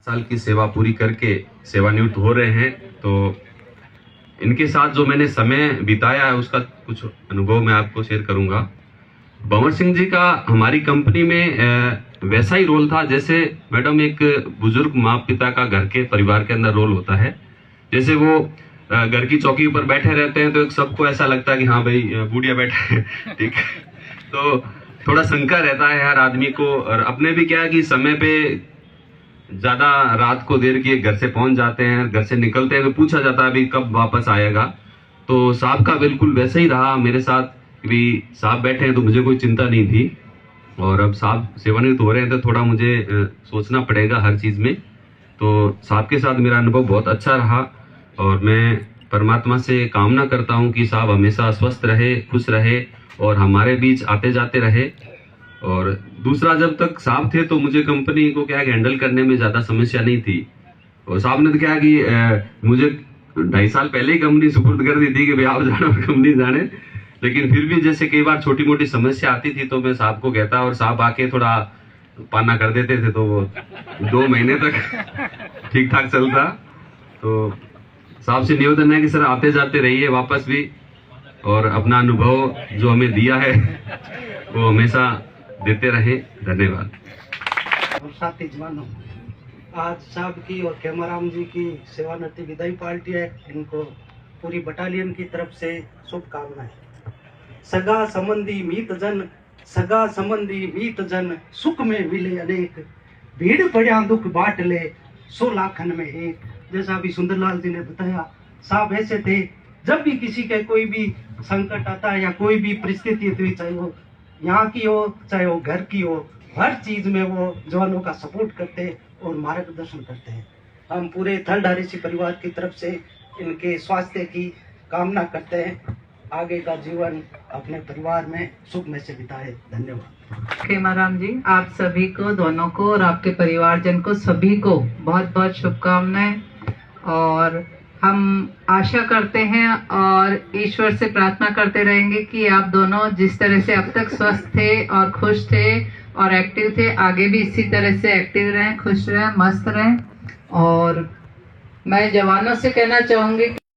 साल की सेवा पूरी करके सेवानिवृत्त हो रहे हैं, तो इनके साथ जो मैंने समय बिताया है उसका कुछ अनुभव मैं आपको शेयर करूंगा। भंवर सिंह जी का हमारी कंपनी में वैसा ही रोल था जैसे मैडम एक बुजुर्ग माँ पिता का घर के परिवार के अंदर रोल होता है। जैसे वो घर की चौकी पर बैठे रहते हैं तो एक सबको ऐसा लगता है कि हाँ भाई बूढ़िया बैठे हैं, ठीक है। तो थोड़ा शंका रहता है हर आदमी को, और अपने भी क्या है कि समय पे ज्यादा रात को देर किए घर से पहुंच जाते हैं, घर से निकलते हैं तो पूछा जाता है अभी कब वापस आएगा। तो साहब का बिल्कुल वैसे ही रहा मेरे साथ, भी साहब बैठे हैं तो मुझे कोई चिंता नहीं थी, और अब साहब सेवानिवृत्त हो रहे हैं तो थोड़ा मुझे सोचना पड़ेगा हर चीज में। तो साहब के साथ मेरा अनुभव बहुत अच्छा रहा, और मैं परमात्मा से कामना करता हूं कि साहब हमेशा स्वस्थ रहे, खुश रहे और हमारे बीच आते जाते रहे। और दूसरा, जब तक साहब थे तो मुझे कंपनी को क्या हैंडल करने में ज्यादा समस्या नहीं थी, और साहब ने तो क्या कि मुझे 2.5 साल पहले ही कंपनी सुपुर्द कर दी थी कि भाई आप जाने और कंपनी जाने। लेकिन फिर भी जैसे कई बार छोटी मोटी समस्या आती थी तो मैं साहब को कहता, और साहब आके थोड़ा पाना कर देते थे, तो वो 2 महीने तक ठीक ठाक चलता। तो साहब से निवेदन है कि सर आते जाते रहिए वापस भी, और अपना अनुभव जो हमें दिया है वो हमेशा देते रहे। धन्यवाद। और साथी जवानों, आज साहब की और खेमाराम जी की सेवानिवृत्ति विदाई पार्टी है, इनको पूरी बटालियन की तरफ से शुभकामनाएं। सगा संबंधी मीत जन, सगा संबंधी मीत जन, सुख में मिले अनेक, भीड़ पड़ा दुख बांट ले, 100 लाखन में एक। जैसा अभी सुंदरलाल जी ने बताया, साहब ऐसे थे, जब भी किसी के कोई भी संकट आता है या कोई भी परिस्थिति हुई, चाहे वो यहाँ की हो चाहे वो घर की हो, हर चीज में वो जवानों का सपोर्ट करते हैं और मार्गदर्शन करते हैं। हम पूरे थर्ड आरएसी परिवार की तरफ से इनके स्वास्थ्य की कामना करते हैं, आगे का जीवन अपने परिवार में सुख में से बिताए। धन्यवाद। खेमाराम जी, आप सभी को, दोनों को और आपके परिवारजन को सभी को बहुत बहुत शुभकामनाएं। और हम आशा करते हैं और ईश्वर से प्रार्थना करते रहेंगे कि आप दोनों जिस तरह से अब तक स्वस्थ थे और खुश थे और एक्टिव थे, आगे भी इसी तरह से एक्टिव रहें, खुश रहें, मस्त रहें। और मैं जवानों से कहना चाहूँगी